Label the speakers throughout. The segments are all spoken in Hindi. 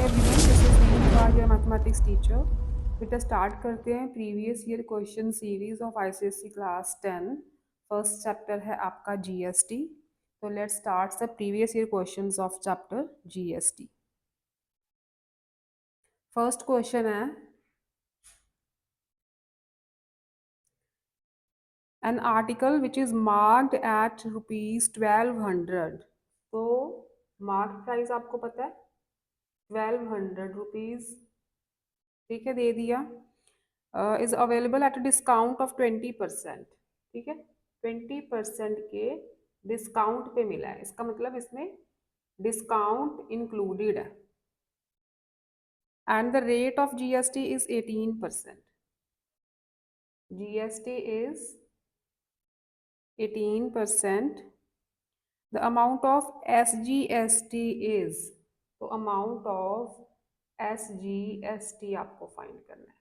Speaker 1: Everyone, this is Neel your mathematics teacher. बेटा स्टार्ट करते हैं previous year question series of ICSE class 10। First chapter है आपका जीएसटी। तो let's start the previous year questions of chapter GST. First question है an article which is marked at ₹1200। तो मार्क प्राइस आपको पता है 1200 रुपीज, ठीक है, दे दिया। Is available at a discount of 20%, ठीक है, 20% के डिस्काउंट पे मिला है, इसका मतलब इसमें डिस्काउंट इंक्लूडेड है। And the rate of GST is 18%। GST is 18%। The amount of SGST is, तो अमाउंट ऑफ एसजीएसटी आपको फाइंड करना है,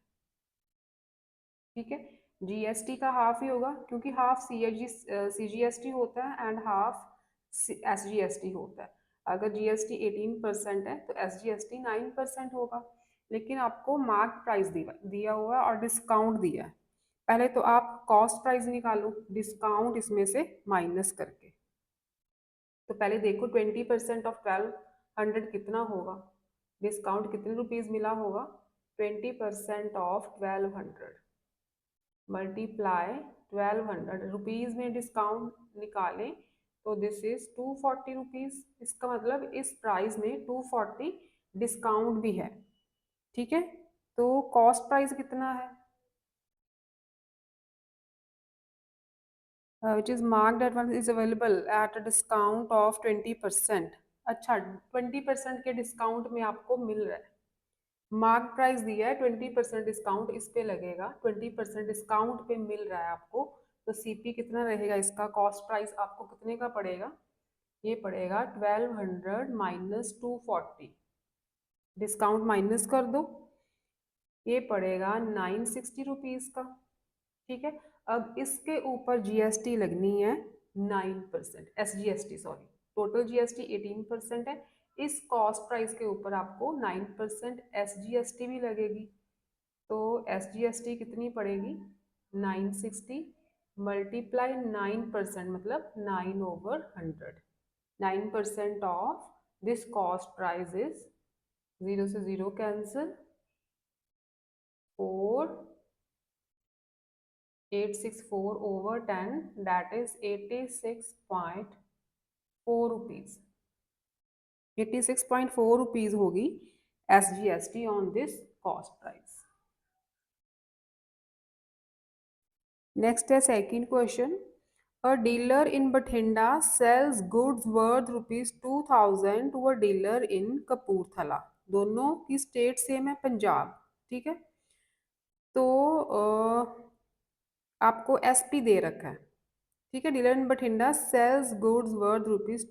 Speaker 1: ठीक है। जीएसटी का हाफ ही होगा क्योंकि हाफ सीजीएसटी होता है एंड हाफ एसजीएसटी होता है। अगर जीएसटी 18% है तो एसजीएसटी 9% होगा। लेकिन आपको मार्क प्राइस दिया हुआ है और डिस्काउंट दिया है। पहले तो आप कॉस्ट प्राइस निकालो डिस्काउंट इसमें से माइनस करके। तो पहले देखो 20% ऑफ 1200 कितना होगा, डिस्काउंट कितने रुपीज मिला होगा। 20% ऑफ 1200 मल्टीप्लाई 1200 रुपीज में डिस्काउंट निकालें तो दिस इज 240 रुपीज। इसका मतलब इस प्राइस में 240 डिस्काउंट भी है, ठीक है। तो कॉस्ट प्राइस कितना है, which is marked at one is available at a discount of 20%। अच्छा, 20% के डिस्काउंट में आपको मिल रहा है। मार्क प्राइस दिया है, 20% डिस्काउंट इस पे लगेगा, 20% डिस्काउंट पे मिल रहा है आपको। तो सीपी कितना रहेगा, इसका कॉस्ट प्राइस आपको कितने का पड़ेगा, ये पड़ेगा 1200 माइनस 240, डिस्काउंट माइनस कर दो, ये पड़ेगा 960 रुपीज का, ठीक है। अब इसके ऊपर जीएसटी लगनी है 9%, एसजीएसटी सॉरी, टोटल जीएसटी 18% है। इस कॉस्ट प्राइस के ऊपर आपको 9% एसजीएसटी भी लगेगी। तो एसजीएसटी कितनी पड़ेगी, 960 मल्टीप्लाई 9% मतलब 9/100। 9% of this cost price is, 0 से 0 cancel, 4864/10, that is 86.4 rupees. 86.4 rupees होगी SGST on this cost price. Next है second question. A dealer in Bathinda sells goods worth ₹2000 to a dealer in Kapurthala. दोनों की स्टेट सेम है, पंजाब, ठीक है। तो आपको एसपी दे रखा है, ठीक है। Dealer in Bathinda sells goods worth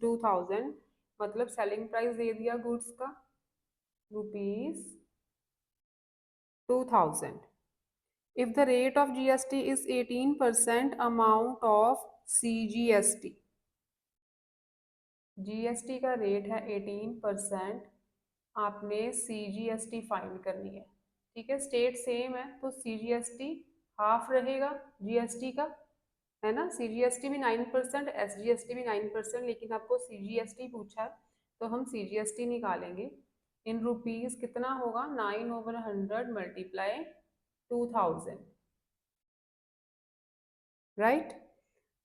Speaker 1: ₹2000, मतलब सेलिंग प्राइस दे दिया गुड्स का ₹2000। If the rate of GST is 18%, amount of CGST, GST का रेट है 18%, आपने CGST फाइंड करनी है, ठीक है। स्टेट सेम है तो CGST हाफ रहेगा GST का, है ना। CGST भी 9%, SGST भी 9%, लेकिन आपको CGST पूछा है तो हम CGST निकालेंगे। इन रुपीज कितना होगा, 9/100 मल्टीप्लाई 2000, राइट।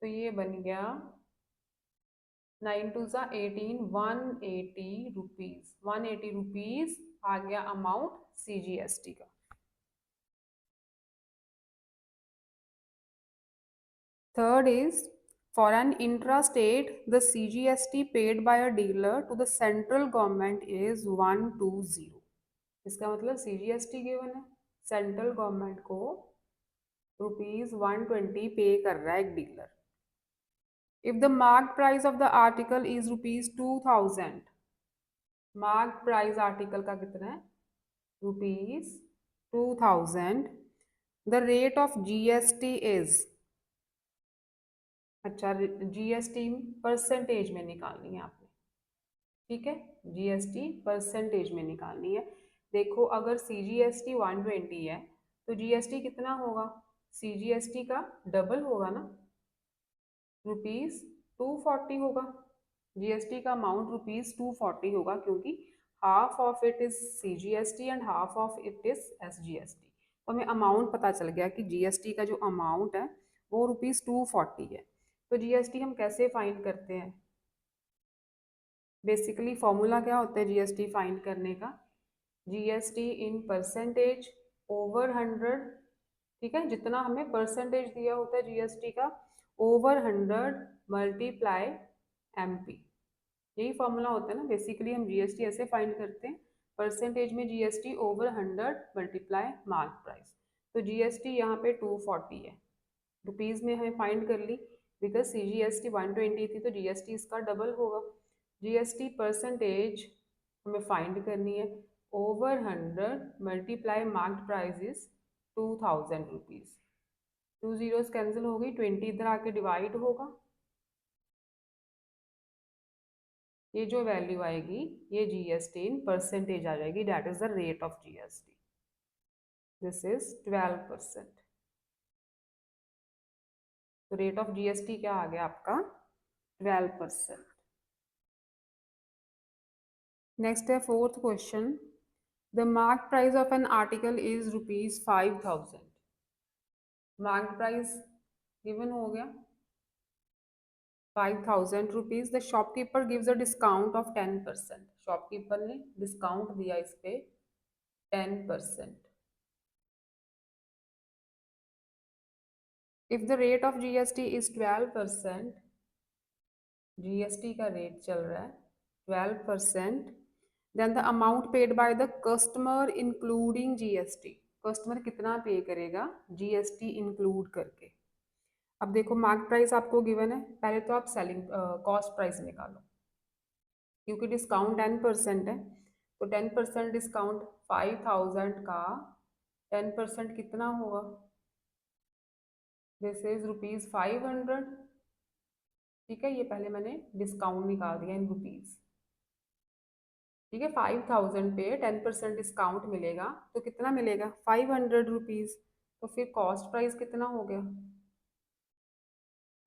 Speaker 1: तो ये बन गया 9 2 ज़ा 18, 180 रुपीज। 180 रुपीज आ गया अमाउंट CGST का। Third is for an intrastate the CGST paid by a dealer to the central government is 120। इसका मतलब CGST गिवन है, सेंट्रल गवर्नमेंट को ₹120 पे कर रहा है एक dealer. If the mark price of the article is ₹2000, mark price article का कितना है, ₹2000। The rate of GST is, अच्छा जीएसटी परसेंटेज में निकालनी है आपने, ठीक है, जीएसटी परसेंटेज में निकालनी है। देखो अगर सीजीएसटी 120 है तो जीएसटी कितना होगा, सीजीएसटी का डबल होगा ना, रुपीज 240 होगा। जीएसटी का अमाउंट रुपीज 240 होगा, क्योंकि half of it is CGST and half of it is SGST. तो हमें अमाउंट पता चल गया कि जीएसटी का जो अमाउंट है वो रुपीज 240 है। तो जीएसटी हम कैसे फाइंड करते हैं, बेसिकली फॉर्मूला क्या होता है जीएसटी फाइंड करने का, जीएसटी इन परसेंटेज ओवर 100। ठीक है, जितना हमें परसेंटेज दिया होता है जीएसटी का ओवर 100 मल्टीप्लाई एमपी, यही फॉर्मूला होता है ना। बेसिकली हम जीएसटी ऐसे फाइंड करते हैं, परसेंटेज में GST over 100 multiply mark price. तो जीएसटी यहाँ पे 240 है, रुपीज में हमें फाइंड कर ली, बिकॉज सीजीएसटी 120 थी तो जीएसटी इसका डबल होगा। जीएसटी परसेंटेज हमें फाइंड करनी है, over 100 multiply marked price is 2000 rupees. 2 zeros cancel हो गई, 20 इधर आके डिवाइड होगा, ये जो वैल्यू आएगी ये जीएसटी इन परसेंटेज आ जाएगी, that is the rate of GST, this is 12%। तो रेट ऑफ जीएसटी क्या आ गया आपका, 12%। नेक्स्ट है fourth question, the mark price of an article is rupees 5000। Mark price given हो गया 5000 rupees, the shopkeeper gives a discount of 10%। Shopkeeper ने डिस्काउंट दिया इस पे 10%। If the rate of GST is 12%, GST का रेट चल रहा है 12%, then the amount paid by the customer including GST, customer कितना पे करेगा जीएसटी इंक्लूड करके। अब देखो मार्क प्राइस आपको गिवन है, पहले तो आप सेलिंग कॉस्ट प्राइस निकालो, क्योंकि डिस्काउंट 10% है, तो 10% डिस्काउंट 5000 का 10% कितना होगा, दिस इज रुपीज 500। ठीक है, ये पहले मैंने डिस्काउंट निकाल दिया इन रुपीज। ठीक है, 5000 पे 10% डिस्काउंट मिलेगा तो कितना मिलेगा 500 रुपीज। तो फिर कॉस्ट प्राइस कितना हो गया,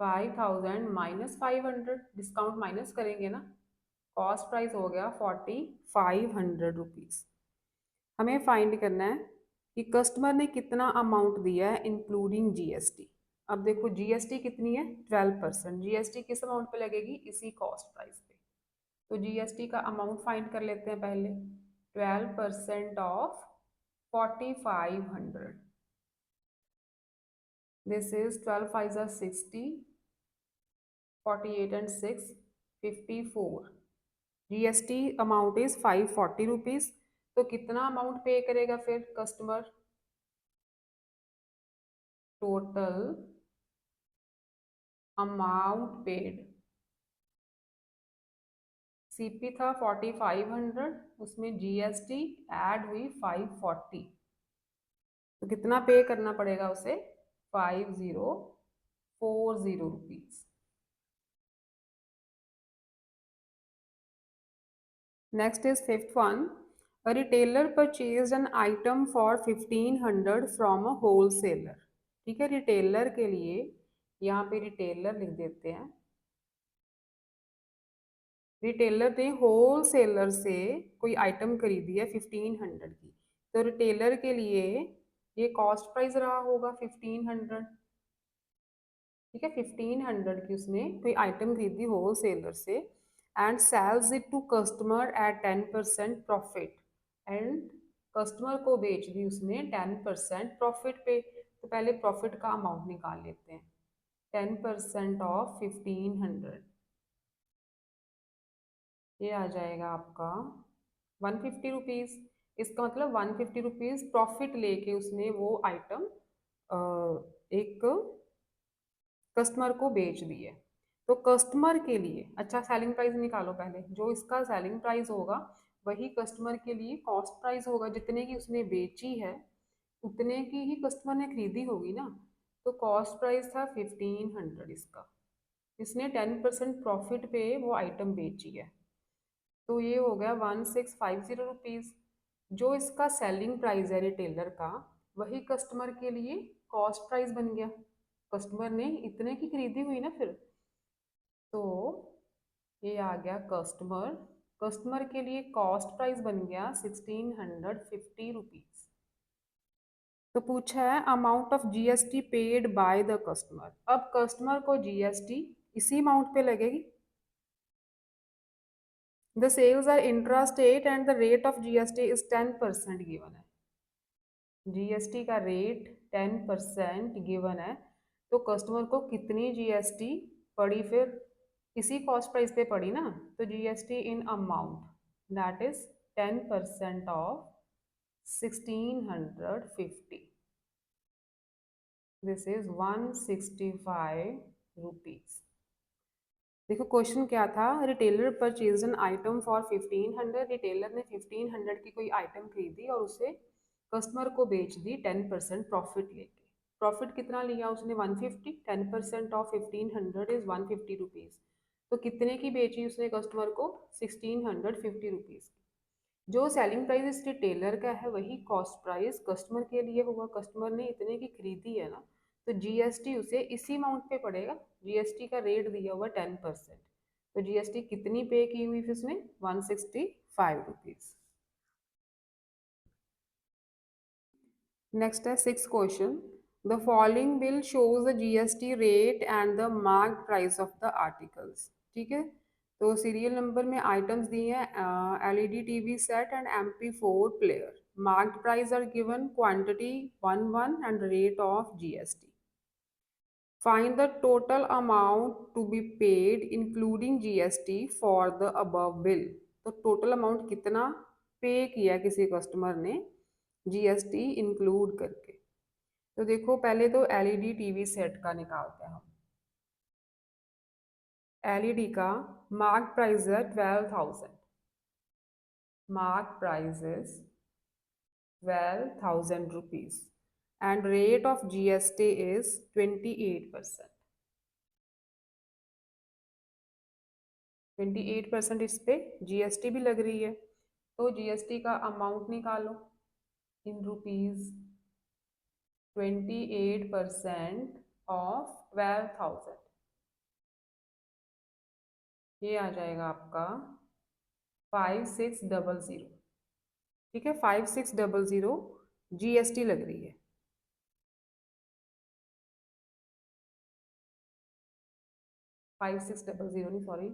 Speaker 1: 5000 माइनस 500, डिस्काउंट माइनस करेंगे ना, कॉस्ट प्राइस हो गया 4500 रुपीज। हमें फाइंड करना है कि कस्टमर ने कितना अमाउंट दिया है इंक्लूडिंग जीएसटी। अब देखो जीएसटी कितनी है 12%, जीएसटी किस अमाउंट पे लगेगी, इसी कॉस्ट प्राइस पे। तो जीएसटी का अमाउंट फाइंड कर लेते हैं पहले, 12% of 4500, this is 12 5 are 60, 48 and 6 54, GST amount is 540 rupees. तो कितना अमाउंट पे करेगा फिर customer, total amount paid, CP था 4500, उसमें जीएसटी ऐड हुई 540, तो कितना पे करना पड़ेगा उसे 5040 rupees. Next is fifth one, a retailer purchase an item for 1500 from a wholesaler. ठीक है, रिटेलर के लिए यहाँ पे रिटेलर लिख देते हैं, रिटेलर ने होल सेलर से कोई आइटम खरीदी है 1500 की, तो रिटेलर के लिए ये कॉस्ट प्राइस रहा होगा 1500। ठीक है, 1500 की उसने कोई आइटम खरीदी होल सेलर से and sells it to customer at 10% profit, and customer को बेच दी उसने 10% प्रॉफिट पे। तो पहले प्रॉफिट का अमाउंट निकाल लेते हैं, 10% ऑफ 1500, ये आ जाएगा आपका 150 रुपीज़। इसका मतलब 150 रुपीज़ प्रॉफिट लेके उसने वो आइटम एक कस्टमर को बेच दी है। तो कस्टमर के लिए अच्छा सेलिंग प्राइस निकालो पहले, जो इसका सेलिंग प्राइस होगा वही कस्टमर के लिए कॉस्ट प्राइस होगा, जितने की उसने बेची है उतने की ही कस्टमर ने खरीदी होगी ना। तो कॉस्ट प्राइस था 1500 इसका, इसने 10% प्रॉफिट पे वो आइटम बेची है। तो ये हो गया 1650 रुपीज़। जो इसका सेलिंग प्राइस है रिटेलर का, वही कस्टमर के लिए कॉस्ट प्राइस बन गया। कस्टमर ने इतने की खरीदी हुई ना फिर, तो ये आ गया कस्टमर। कस्टमर के लिए कॉस्ट प्राइस बन गया 1650 रुपीज़। तो पूछा है amount of GST paid by the customer. अब कस्टमर को जीएसटी इसी अमाउंट पे लगेगी। The sales are intrastate and the rate of GST is 10% given है। जीएसटी का रेट 10% गिवन है, तो कस्टमर को कितनी जीएसटी पड़ी फिर? इसी कॉस्ट प्राइस पे पड़ी ना, तो GST in amount that is 10% of 1650, this is 165 rupees. देखो क्वेश्चन क्या था, retailer purchase an item for 1500। Retailer ने 1500 की कोई आइटम खरीदी और उसे कस्टमर को बेच दी 10% प्रॉफिट लेके। प्रॉफिट कितना लिया उसने? 150। 10% ऑफ 1500 इज 150 रुपीज। तो कितने की बेची उसने कस्टमर को? 1650 रुपीज। जो सेलिंग प्राइस इस रिटेलर का है वही कॉस्ट प्राइस कस्टमर के लिए होगा। कस्टमर ने इतने की खरीदी है ना, तो जीएसटी उसे इसी अमाउंट पे पड़ेगा। जीएसटी का रेट दिया हुआ 10%, तो जीएसटी कितनी पे की हुई फिर उसने? 165 रुपीज। नेक्स्ट है 6 question. The following bill shows the GST rate and the mark price of the articles. ठीक है, तो सीरियल नंबर में आइटम्स दिए हैं, LED TV set and MP4 player. Marked price are given, quantity 11 and rate of GST. Find the total amount to be paid including GST for the above bill. तो टोटल अमाउंट कितना पे किया किसी कस्टमर ने जीएसटी इंक्लूड करके? तो देखो पहले तो एलईडी टीवी सेट का निकालते हैं हम। एलईडी का मार्क प्राइस है 12,000। Mark price is 12,000 rupees and rate of GST is 28%। 28% इस पे जीएसटी भी लग रही है, तो जीएसटी का अमाउंट निकालो इन रुपीज। 28% ऑफ 12,000, ये आ जाएगा आपका 5600। ठीक है, 5600 जीएसटी लग रही है। 5600 नहीं, सॉरी,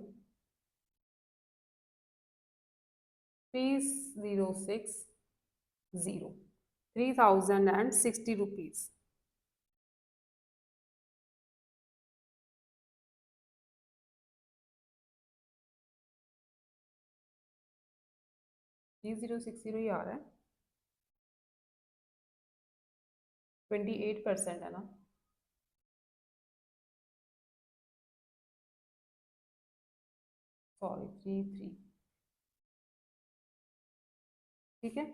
Speaker 1: 3060, 3060 रुपीज। 3060 ही आ रहा है। 28% है ना, सॉरी 33। ठीक है,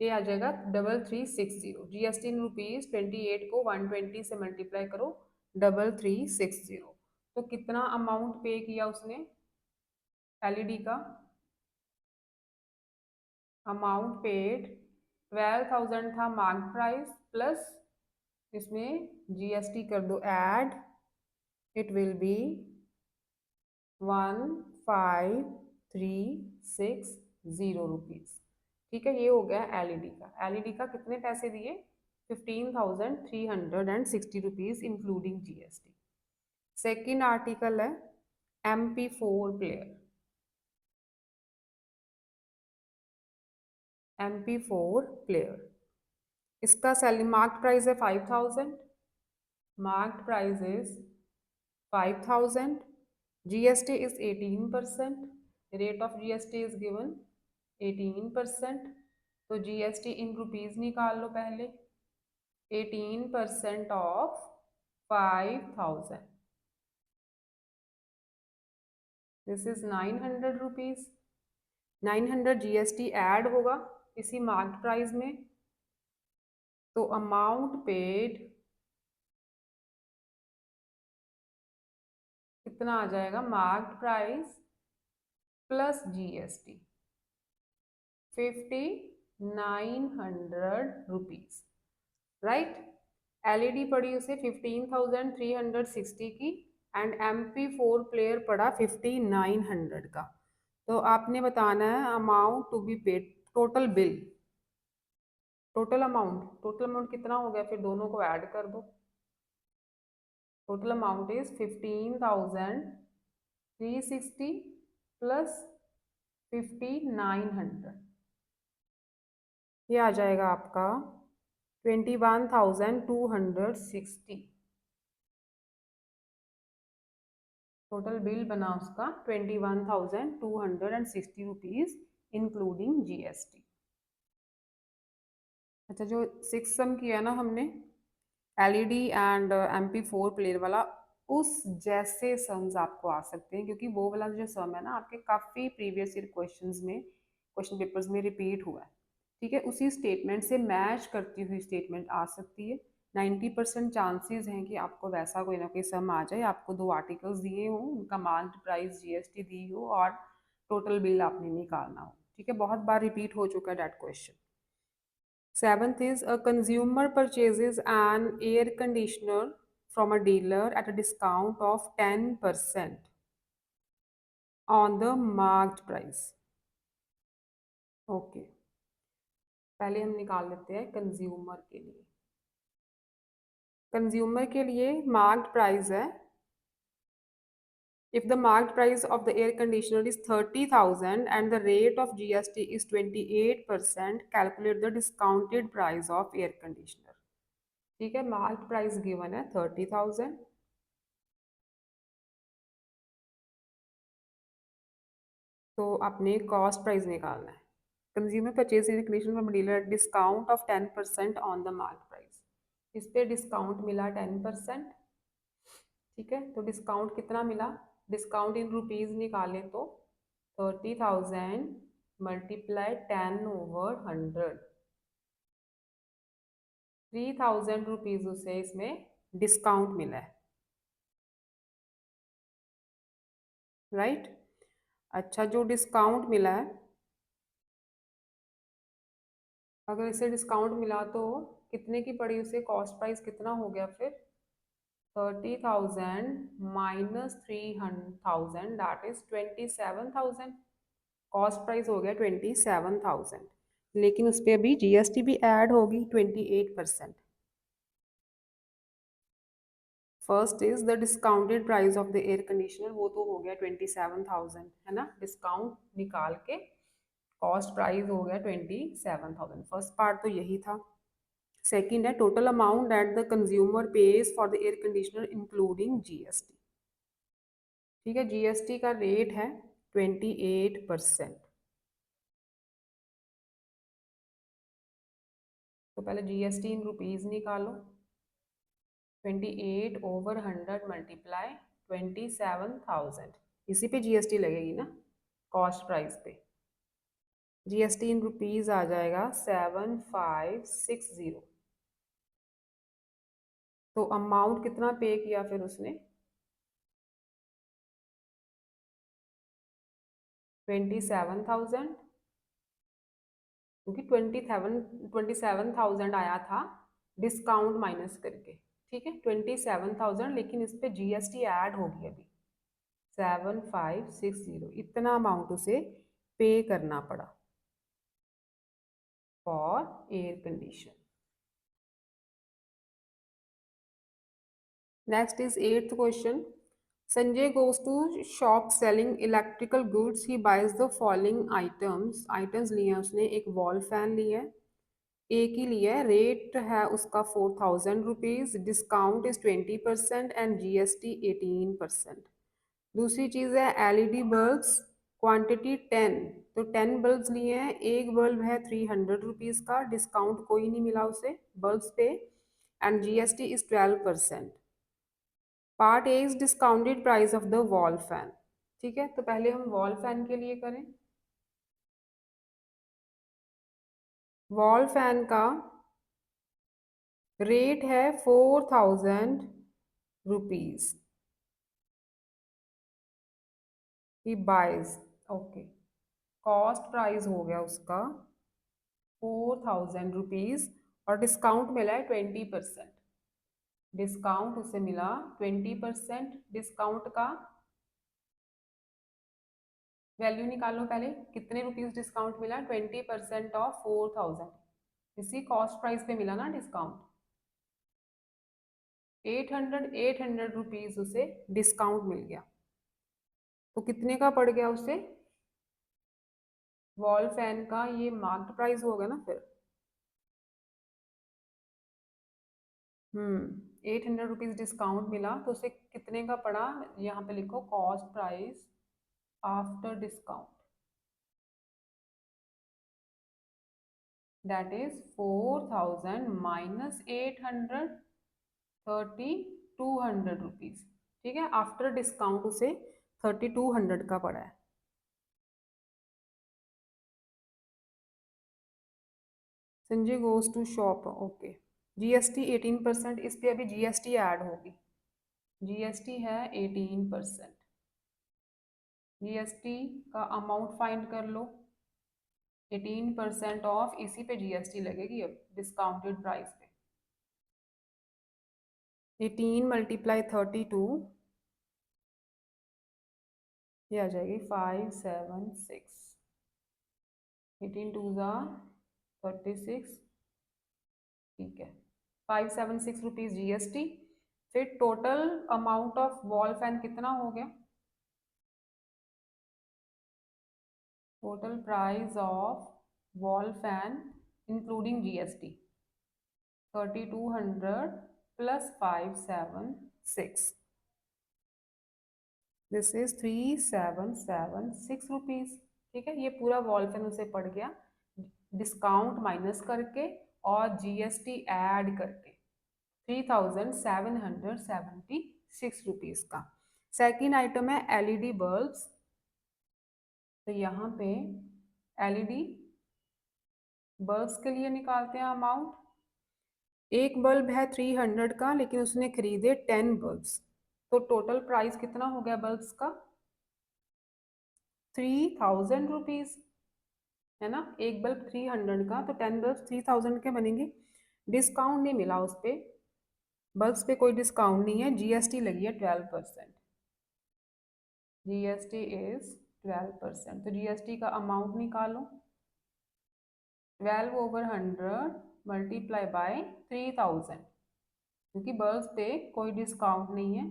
Speaker 1: ये आ जाएगा 3360। जीएसटी इन रुपीज 28 को 120 से मल्टीप्लाई करो, 3360। तो कितना अमाउंट पे किया उसने एलईडी का? अमाउंट पेड 12,000 था मार्क प्राइस, प्लस इसमें जीएसटी कर दो add, it will be 15,360 rupees. ठीक है, ये हो गया एलईडी का। एलईडी का कितने पैसे दिए? 15,360 rupees including GST. Second article है MP4 प्लेयर। MP4 प्लेयर, इसका सेलिंग मार्क प्राइस है 5,000। Mark price is 5,000। GST is 18%। Rate of GST is given 18%। तो जीएसटी इन रुपीज निकाल लो पहले। 18% of 5,000, this is 900 rupees. 900 GST add होगा इसी मार्क प्राइस में, तो अमाउंट पेड कितना आ जाएगा? Mark price plus GST 5900 rupees, right. LED पड़ी उसे 15,360 की एंड MP4 प्लेयर पड़ा 5900 का। तो आपने बताना है amount to be paid, total bill, total amount कितना हो गया, फिर दोनों को ऐड कर दो। टोटल अमाउंट इज 15,360 प्लस 5900, ये आ जाएगा आपका 21,260। टोटल बिल बना उसका 21,260 रुपीज इंक्लूडिंग GST। अच्छा, जो 6 सम किया ना हमने LED एंड MP4 प्लेयर वाला, उस जैसे सम्स आपको आ सकते हैं, क्योंकि वो वाला जो सम है ना आपके काफ़ी प्रीवियस ईयर क्वेश्चंस में, क्वेश्चन पेपर्स में रिपीट हुआ है। ठीक है, उसी स्टेटमेंट से मैच करती हुई स्टेटमेंट आ सकती है। 90% चांसेस हैं कि आपको वैसा कोई ना कोई सम आ जाए, आपको 2 आर्टिकल्स दिए हों, उनका मार्क्ड प्राइस GST दी हो और टोटल बिल आपने निकालना हो। ठीक है, बहुत बार रिपीट हो चुका है that question. Seventh is a consumer purchases an air conditioner from a dealer at a discount of 10% on the marked price. Okay, पहले हम निकाल लेते हैं कंज्यूमर के लिए। कंज्यूमर के लिए मार्क्ड प्राइस है, if the marked price of the air conditioner is 30,000 and the rate of GST is 28%, calculate the discounted price of air conditioner. ठीक है, मार्क्ड प्राइस गिवन है 30,000, तो आपने कॉस्ट प्राइस निकालना है। Consumer purchase in condition from dealer discount of 10% on the mark price, इस पे डिस्काउंट मिला 10%। ठीक है, तो डिस्काउंट कितना मिला, डिस्काउंट इन रुपीज निकाले तो 30,000 मल्टीप्लाई 10/100, 3,000 रुपीज उसे इसमें डिस्काउंट मिला है, राइट। अच्छा, जो डिस्काउंट मिला है, अगर इसे डिस्काउंट मिला तो कितने की पड़ी, उसे कॉस्ट प्राइस कितना हो गया फिर 30,000 minus 3,000 that is 27,000, cost price हो गया 27,000, लेकिन उस पर अभी GST भी ऐड होगी 28%। First is the discounted price of the air conditioner, वो तो हो गया 27,000 है ना, डिस्काउंट निकाल के कॉस्ट प्राइस हो गया 27,000। फर्स्ट पार्ट तो यही था। सेकंड है total amount that the consumer page for the air conditioner including GST। ठीक है, GST का रेट है 28%। तो पहले GST इन रुपीज निकालो, 28/100 मल्टीप्लाई 27,000, इसी पे GST लगेगी ना कॉस्ट प्राइस पे। GST इन रुपीज आ जाएगा 7560। तो अमाउंट कितना पे किया फिर उसने 27,000, क्योंकि 27,000 आया था डिस्काउंट माइनस करके। ठीक है, 27,000, लेकिन इस पे GST ऐड होगी अभी 7560, इतना अमाउंट उसे पे करना पड़ा for air condition. Next is 8th question. Sanjay goes to shop selling electrical goods. He buys the following items. Items लिए हैं उसने, एक वॉल फैन लिया है, एक ही लिया है, रेट है उसका 4,000 rupees, discount is 20% and GST 18%। दूसरी चीज़ है LED बल्ब्स, क्वांटिटी 10, तो 10 बल्ब्स लिए हैं, एक बल्ब है 300 रुपीज़ का, डिस्काउंट कोई नहीं मिला उसे बल्ब्स पे and GST is 12%। Part A is discounted price of the wall fan. ठीक है, तो पहले हम वॉल फैन के लिए करें। वॉल फैन का रेट है 4,000 rupees, he buys okay, cost price हो गया उसका 4000 रुपीज और डिस्काउंट मिला है 20%। डिस्काउंट उसे मिला 20%। डिस्काउंट का वैल्यू निकालो पहले, कितने रुपीज डिस्काउंट मिला? 20% ऑफ 4000, इसी कॉस्ट प्राइस पे मिला ना डिस्काउंट। 800 रुपीज उसे डिस्काउंट मिल गया, तो कितने का पड़ गया उसे? वॉल फैन का ये मार्क्ड प्राइस होगा ना फिर। 800 रुपीज डिस्काउंट मिला तो उसे कितने का पड़ा? यहाँ पे लिखो cost price after discount, that is 4000 minus 800, 3200 rupees. ठीक है, आफ्टर डिस्काउंट उसे 3200 का पड़ा है। Sanjay goes to shop, okay. GST 18%, इस पे अभी जीएसटी ऐड होगी। जीएसटी है 18%। जीएसटी का अमाउंट फाइंड कर लो। 18% ऑफ, इसी पे जीएसटी लगेगी अब डिस्काउंटेड प्राइस पे। 18 मल्टीप्लाई 32, ये आ जाएगी 576। 18 टू ज़ा 36, ठीक है। 576 रुपीज जीएसटी। फिर total amount of wall fan कितना हो गया? Total price of wall fan including GST 3200 plus 576, this is 3776 rupees. ठीक है, ये पूरा वॉल फैन उसे पड़ गया डिस्काउंट माइनस करके और जीएसटी ऐड करके 3776 का। सेकेंड आइटम है एलईडी बल्ब्स। तो यहाँ पे एलईडी बल्ब्स के लिए निकालते हैं अमाउंट। एक बल्ब है 300 का, लेकिन उसने खरीदे 10 बल्ब्स, तो टोटल प्राइस कितना हो गया बल्ब्स का? 3000 रुपीज, है ना। एक बल्ब 300 का, तो 10 बल्ब 3000 के बनेंगे। डिस्काउंट नहीं मिला उस पे, बल्ब्स पे कोई डिस्काउंट नहीं है, जीएसटी लगी है 12%। जीएसटी इज 12%, तो जीएसटी का अमाउंट निकालो। 12/100 मल्टीप्लाई बाय 3000, क्योंकि बल्ब पे कोई डिस्काउंट नहीं है।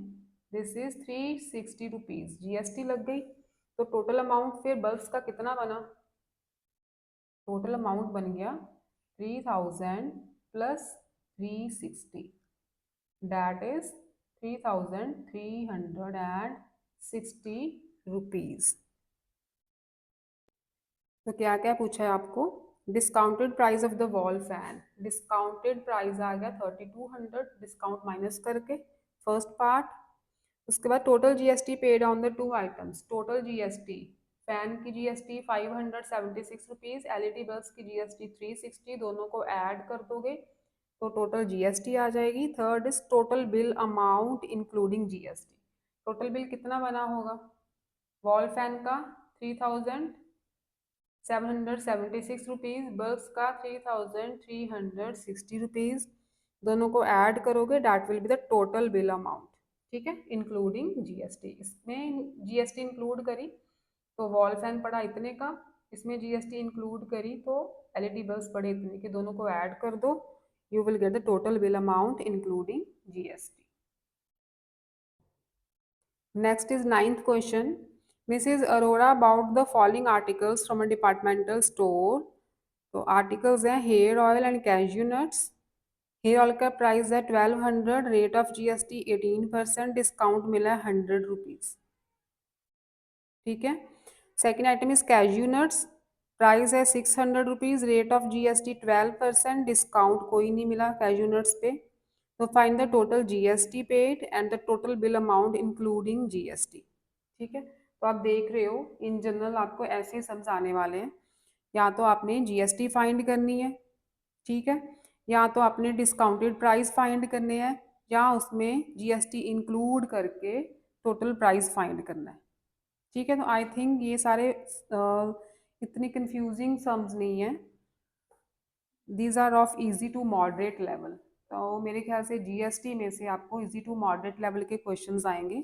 Speaker 1: दिस इज 360 रुपीज, जीएसटी लग गई। तो टोटल अमाउंट फिर बल्ब्स का कितना बना? टोटल अमाउंट बन गया 3000 प्लस 360, दैट इज 3360 रुपीज। तो क्या क्या पूछा है आपको? Discounted price of the wall fan, discounted price आ गया 3200 डिस्काउंट माइनस करके, फर्स्ट पार्ट। उसके बाद total GST paid on the two items. Total GST, fan की जीएसटी 576 रुपीज, एलईडी बल्ब्स की जीएसटी 360, दोनों को ऐड कर दोगे तो टोटल जीएसटी आ जाएगी। Third is total bill amount including GST. Total bill कितना बना होगा? वॉल फैन का 3776 रुपीज, बल्ब्स का 3360 रुपीज, दोनों को ऐड करोगे that will be the total bill amount. ठीक है, इंक्लूडिंग जीएसटी। इसमें जीएसटी इंक्लूड करी तो वॉल फैन पड़ा इतने का, इसमें जीएसटी इंक्लूड करी तो एलईडी बल्ब्स पड़े इतने के, दोनों को ऐड कर दो, you will get the total bill amount including GST. Next is ninth question. Mrs. Arora bought the following articles from a departmental store. तो आर्टिकल्स हैं hair oil and cashew nuts. Hair oil का प्राइस है 1200, रेट ऑफ जीएसटी 18%, डिस्काउंट मिला है 100 रुपीज। ठीक है। Second item is cashew nuts, price है 600 rupees, rate of GST 12%, discount कोई नहीं मिला कैश्यू नट्स पे। तो find the total GST paid and the total bill amount including GST. ठीक है, तो आप देख रहे हो इन जनरल आपको ऐसे सम्स आने वाले हैं, या तो आपने जीएसटी फाइंड करनी है, ठीक है, या तो आपने डिस्काउंटेड प्राइस फाइंड करने हैं, या उसमें जीएसटी इंक्लूड करके टोटल प्राइस फाइंड करना है। ठीक है, तो आई थिंक ये सारे इतनी कंफ्यूजिंग सम्स नहीं है, these are of easy to moderate level. तो मेरे ख्याल से जीएसटी में से आपको इजी टू मॉडरेट लेवल के क्वेश्चंस आएंगे।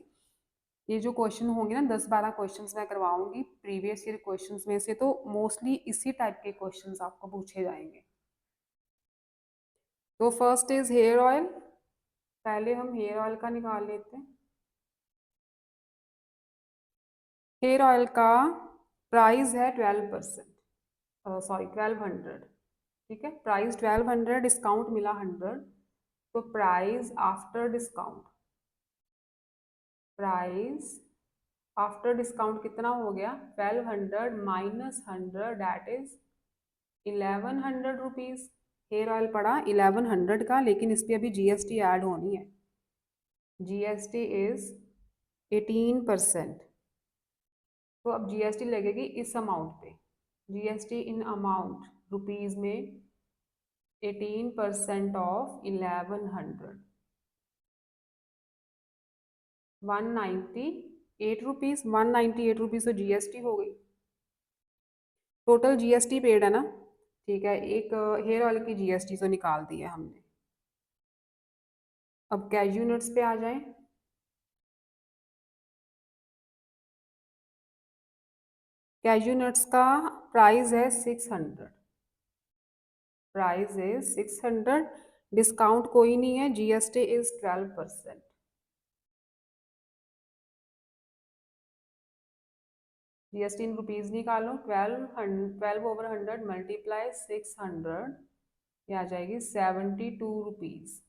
Speaker 1: ये जो क्वेश्चन होंगे ना 10-12 क्वेश्चंस मैं करवाऊंगी प्रीवियस ईयर क्वेश्चंस में से, तो मोस्टली इसी टाइप के क्वेश्चंस आपको पूछे जाएंगे। तो फर्स्ट इज हेयर ऑयल। पहले हम हेयर ऑयल का निकाल लेते हैं। हेयर ऑयल का प्राइस है 12%, सॉरी 1200। ठीक है, प्राइस 1200, डिस्काउंट मिला 100, तो price after discount, price after discount कितना हो गया? 1200 minus 100 that is 1100 rupees. Hair oil पड़ा 1100 का, लेकिन इस पर अभी जीएसटी ऐड होनी है। GST is 18%। तो अब जीएसटी लगेगी इस अमाउंट पे। जीएसटी इन अमाउंट रुपीज में 18% ऑफ 1100, 198 रुपीज। 198 रुपीज तो जीएसटी हो गई। टोटल जीएसटी पेड है ना। ठीक है, एक हेयर ऑयल की जीएसटी तो निकाल दी है हमने। अब कैज्यू नट्स पे आ जाएं। कैज्यू नट्स का प्राइस है 600, प्राइस इज 600, डिस्काउंट कोई नहीं है, GST is 12%। GST in rupees निकालो, 12/100 मल्टीप्लाई 600, ये आ जाएगी 72 रुपीज।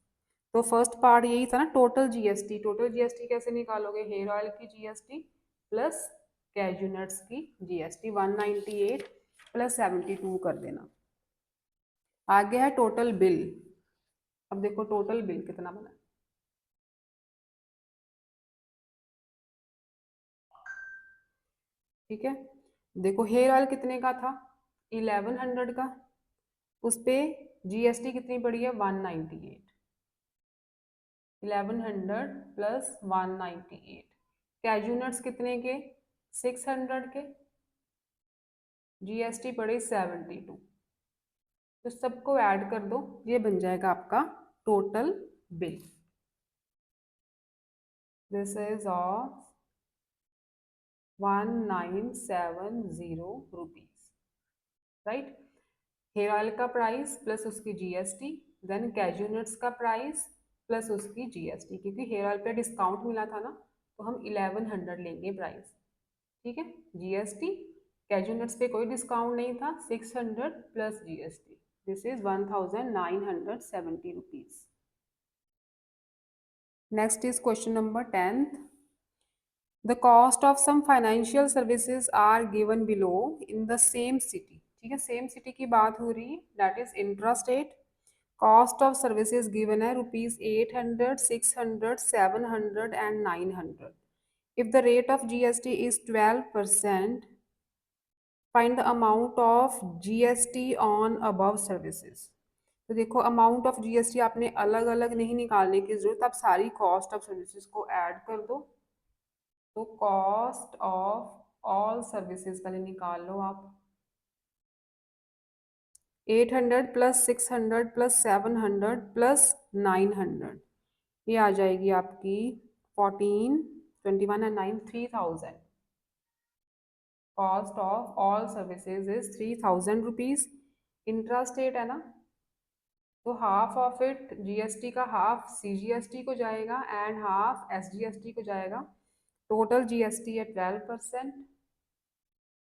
Speaker 1: तो फर्स्ट पार्ट यही था ना, टोटल जीएसटी। टोटल जीएसटी कैसे निकालोगे? हेयर ऑयल की जीएसटी प्लस कैज्यू नट्स की जीएसटी 198 प्लस 72 कर देना। आगे है टोटल बिल। अब देखो टोटल बिल कितना बना। ठीक है, देखो हेयर ऑयल कितने का था? 1100 का। उस पे जीएसटी कितनी पड़ी है? 198। 1100 प्लस 198। कैज्यू नट्स कितने के? 600 के। जीएसटी पड़े 72। तो सबको ऐड कर दो, ये बन जाएगा आपका total bill. This is of 1970 rupees, right. Hair oil का प्राइस प्लस उसकी जीएसटी, देन कैज्यू नट्स का प्राइस प्लस उसकी जीएसटी, क्योंकि हेयर ऑयल पे डिस्काउंट मिला था ना, तो हम 1100 लेंगे प्राइस। ठीक है, जीएसटी, कैज्यू नट्स पे कोई डिस्काउंट नहीं था, 600 plus GST, this is 1970 rupees. Next is question number 10th। The cost of some financial services are given below in the same city। ठीक है, सेम सिटी की बात हो रही है, that is intrastate. Cost of services given है rupees 800, 600, 700 and 900। If the rate of GST is 12%, find the amount of GST on above services. तो देखो अमाउंट ऑफ जीएसटी आपने अलग अलग नहीं निकालने की जरूरत, आप सारी कॉस्ट ऑफ सर्विसेज को ऐड कर दो। तो कॉस्ट ऑफ ऑल सर्विसेज पहले निकाल लो आप। 800 प्लस 600 प्लस 700 प्लस 900, ये आ जाएगी आपकी 14, 21 and 9, 3000। Cost of all services is 3000 rupees. Intrastate है ना, तो हाफ ऑफ इट जीएसटी का हाफ सीजीएसटी को जाएगा एंड हाफ एसजीएसटी को जाएगा। टोटल जीएसटी है 12%।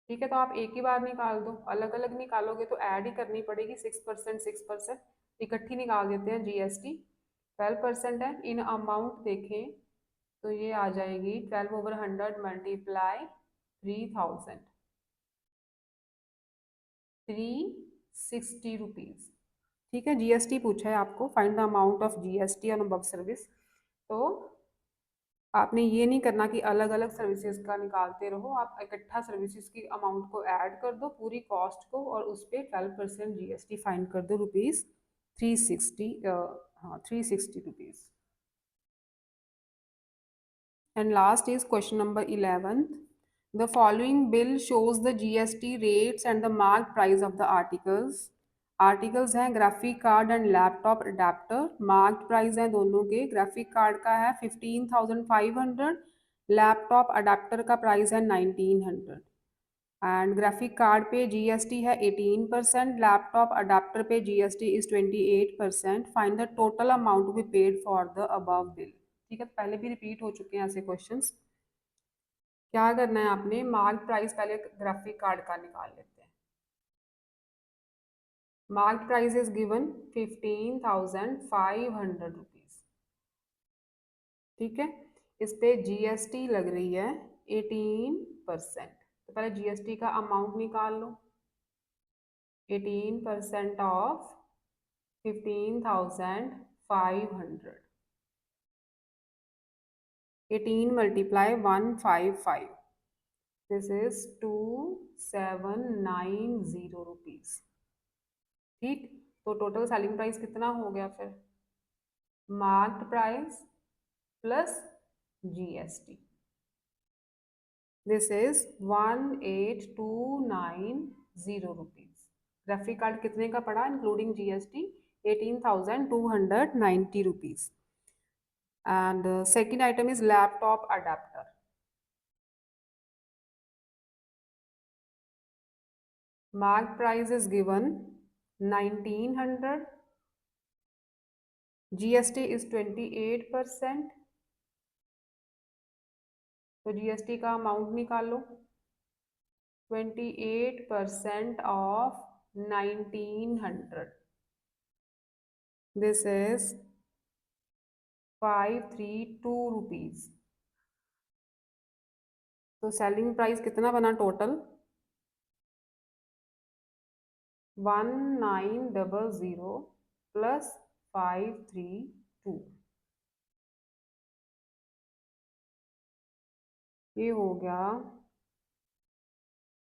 Speaker 1: ठीक है, तो आप एक ही बार निकाल दो, अलग अलग निकालोगे तो ऐड ही करनी पड़ेगी। 6%, 6% इकट्ठी निकाल देते हैं। जीएसटी 12% है। इन अमाउंट देखें तो ये आ जाएगी 12/100 मल्टीप्लाई 3000, 360 रुपीज। ठीक है, जीएसटी पूछा है आपको, find the amount of GST on above service. तो आपने ये नहीं करना कि अलग अलग सर्विसेज का निकालते रहो, आप इकट्ठा सर्विसेज की अमाउंट को ऐड कर दो पूरी कॉस्ट को, और उस पर 12% जीएसटी फाइंड कर दो रुपीज 360, हाँ 360 rupees. And last is question number 11th। The following bill shows the GST rates and the marked price of the articles. Articles हैं graphic card and laptop adapter, marked price है दोनों के, ग्राफिक कार्ड का है 15,500, लैपटॉप अडेप्टर का प्राइस है 1900 एंड ग्राफिक कार्ड पे जीएसटी है 18%, लैपटॉप अडेप्टर पे GST is 28%। Find the total amount to be paid for the above bill. ठीक है, पहले भी रिपीट हो चुके हैं ऐसे क्वेश्चंस। क्या करना है आपने, मार्क प्राइस पहले ग्राफिक कार्ड का निकाल लेते हैं। Mark price is given 15,500 rupees. ठीक है, इस पे जीएसटी लग रही है 18%। तो पहले जीएसटी का अमाउंट निकाल लो। 18% of 15,500, 18 multiply 155, this is 2790 rupees. ठीक, तो टोटल सेलिंग प्राइस कितना हो गया फिर, marked price plus GST, this is 18,290 rupees. Graphic card कितने का पड़ा including GST, 18,290 rupees. And second item is laptop adapter. Mark price is given 1900, GST is 28%, तो GST का अमाउंट निकाल लो। 28% ऑफ 1900, दिस इज 532 रुपीज। तो सेलिंग प्राइस कितना बना टोटल, 1900 प्लस 532, ये हो गया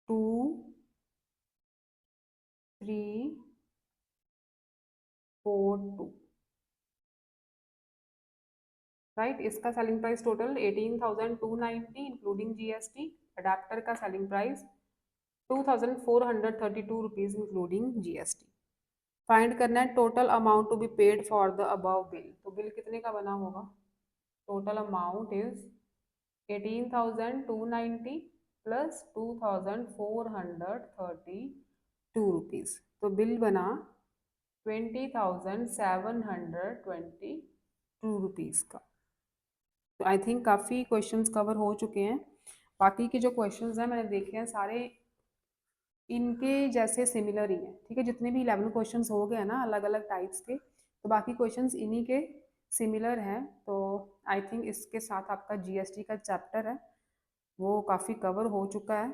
Speaker 1: 2342। राइट, इसका selling price total 18,290 including GST, adapter का selling price 2,432 rupees including GST. Find करना है total amount to be paid for the above bill. तो बिल कितने का बना होगा, total amount is 18,290 plus 2,432 rupees. तो बिल बना 20,722 रुपीज का। तो आई थिंक काफ़ी क्वेश्चंस कवर हो चुके हैं। बाकी के जो क्वेश्चंस हैं मैंने देखे हैं सारे इनके जैसे सिमिलर ही हैं। ठीक है, जितने भी 11 क्वेश्चंस हो गए ना अलग अलग टाइप्स के, तो बाकी क्वेश्चंस इन्हीं के सिमिलर हैं। तो आई थिंक इसके साथ आपका जीएसटी का चैप्टर है वो काफ़ी कवर हो चुका है।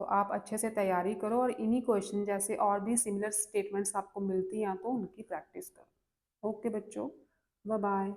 Speaker 1: तो आप अच्छे से तैयारी करो और इन्हीं क्वेश्चन जैसे और भी सिमिलर स्टेटमेंट्स आपको मिलती हैं तो उनकी प्रैक्टिस करो। ओके बच्चों, बाय बाय।